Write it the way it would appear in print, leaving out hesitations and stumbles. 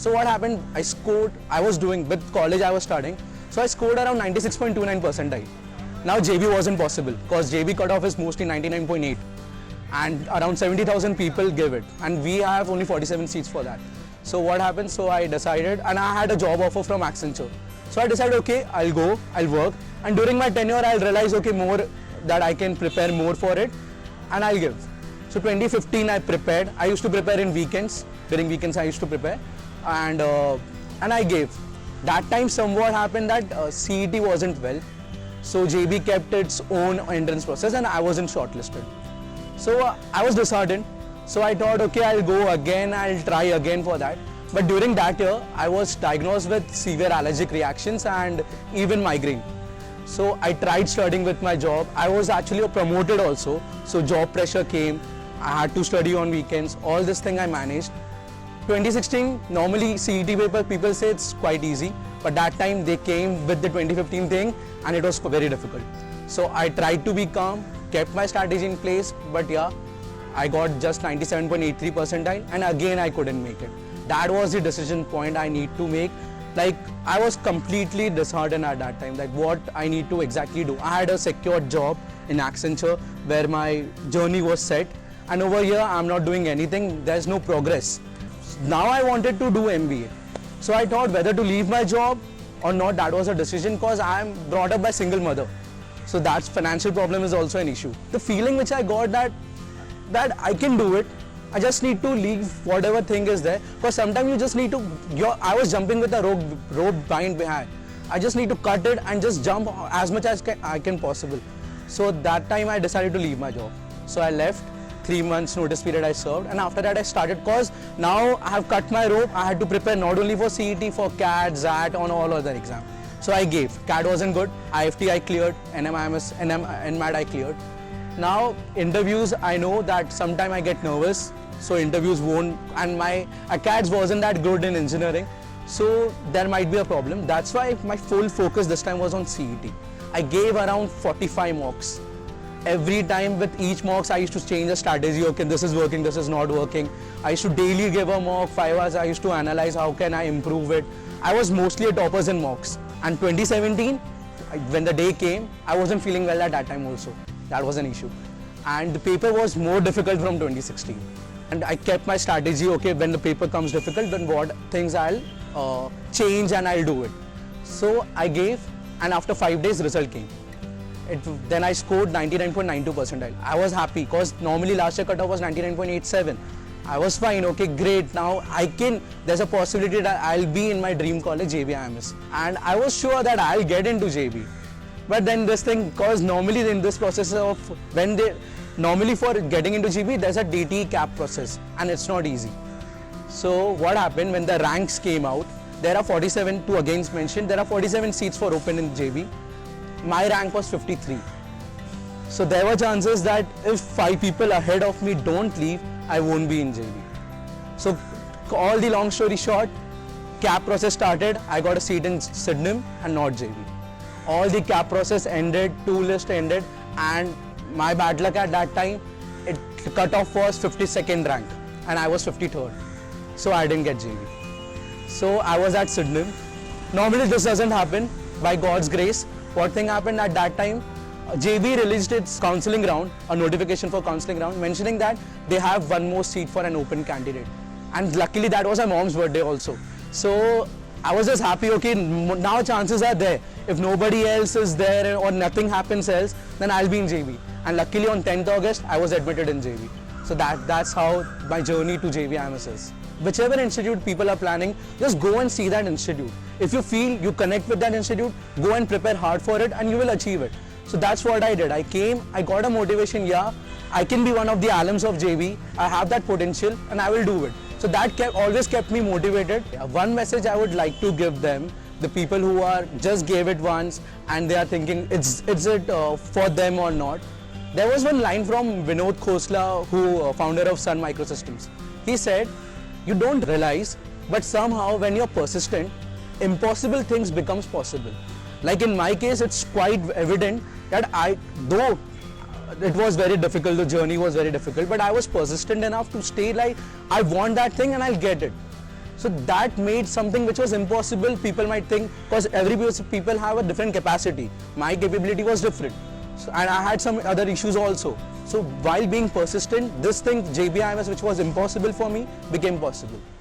So what happened, I scored, I was doing, with college I was studying, so I scored around 96.29 percentile. Now JB wasn't possible because JB cutoff is mostly 99.8 and around 70,000 people give it and we have only 47 seats for that. So what happened, so I decided, and I had a job offer from Accenture. So I decided, okay, I'll go, I'll work, and during my tenure I'll realize, okay, more that I can prepare more for it and I'll give. So 2015 I prepared. I used to prepare in weekends. During weekends I used to prepare and I gave. That time somewhat happened that CET wasn't well. So JB kept its own entrance process and I wasn't shortlisted. So I was disheartened. So I thought, okay, I'll go again, I'll try again for that. But during that year, I was diagnosed with severe allergic reactions and even migraine. So I tried studying with my job. I was actually promoted also. So job pressure came. I had to study on weekends. All this thing I managed. 2016, normally CET paper, people say it's quite easy. But that time they came with the 2015 thing and it was very difficult. So I tried to be calm, kept my strategy in place, but yeah, I got just 97.83 percentile and again I couldn't make it. That was the decision point I need to make. Like I was completely disheartened at that time, like what I need to exactly do. I had a secured job in Accenture where my journey was set and over here I'm not doing anything, there's no progress. Now I wanted to do MBA. So I thought whether to leave my job or not, that was a decision because I am brought up by single mother. So that's financial problem is also an issue. The feeling which I got that I can do it. I just need to leave whatever thing is there because sometimes you just need to, I was jumping with a rope bind behind. I just need to cut it and just jump as much as I can possible. So that time I decided to leave my job. So I left, 3 months notice period I served and after that I started because now I have cut my rope. I had to prepare not only for CET, for CAT, ZAT on all other exams. So I gave. CAT wasn't good, IFT I cleared, NMIMS, NMAT I cleared. Now interviews, I know that sometimes I get nervous, so interviews won't, and my ACADS wasn't that good in engineering, so there might be a problem. That's why my full focus this time was on CET. I gave around 45 mocks. Every time with each mocks I used to change the strategy, okay, this is working, this is not working. I used to daily give a mock, 5 hours I used to analyze how can I improve it. I was mostly a toppers in mocks. And 2017, when the day came, I wasn't feeling well at that time also. That was an issue. And the paper was more difficult from 2016. And I kept my strategy, okay, when the paper comes difficult, then what things I'll change and I'll do it. So I gave, and after 5 days, result came. Then I scored 99.92 percentile. I was happy because normally last year cutoff was 99.87. I was fine, okay, great. Now there's a possibility that I'll be in my dream college, JBIMS. And I was sure that I'll get into JB. But then this thing, because normally in this process of, normally for getting into JB, there's a DT cap process and it's not easy. So what happened when the ranks came out, there are 47, to again mention, there are 47 seats for open in JB. My rank was 53. So there were chances that if 5 people ahead of me don't leave, I won't be in JB. So all the long story short, cap process started, I got a seat in InsideIIM and not JB. All the cap process ended, 2 list ended, and my bad luck at that time, the cutoff was 52nd rank and I was 53rd. So I didn't get JB. So I was at InsideIIM. Normally this doesn't happen, by God's grace. What thing happened at that time, JB released its counselling round, a notification for counselling round, mentioning that they have 1 more seat for an open candidate. And luckily that was my mom's birthday also. So I was just happy, okay, now chances are there. If nobody else is there or nothing happens else, then I'll be in JB. And luckily on 10th August, I was admitted in JB. So that's how my journey to JBIMS is. Whichever institute people are planning, just go and see that institute. If you feel you connect with that institute, go and prepare hard for it and you will achieve it. So that's what I did. I came, I got a motivation, yeah, I can be one of the alums of JB, I have that potential and I will do it. So that always kept me motivated. One message I would like to give them, the people who are just gave it once and they are thinking, is it for them or not? There was one line from Vinod Khosla, who founder of Sun Microsystems. He said, you don't realize, but somehow when you're persistent, impossible things becomes possible. Like in my case, it's quite evident that though it was very difficult, the journey was very difficult, but I was persistent enough to stay like, I want that thing and I'll get it. So that made something which was impossible, people might think, because every people have a different capacity. My capability was different. So, and I had some other issues also. So while being persistent, this thing JBIMS which was impossible for me became possible.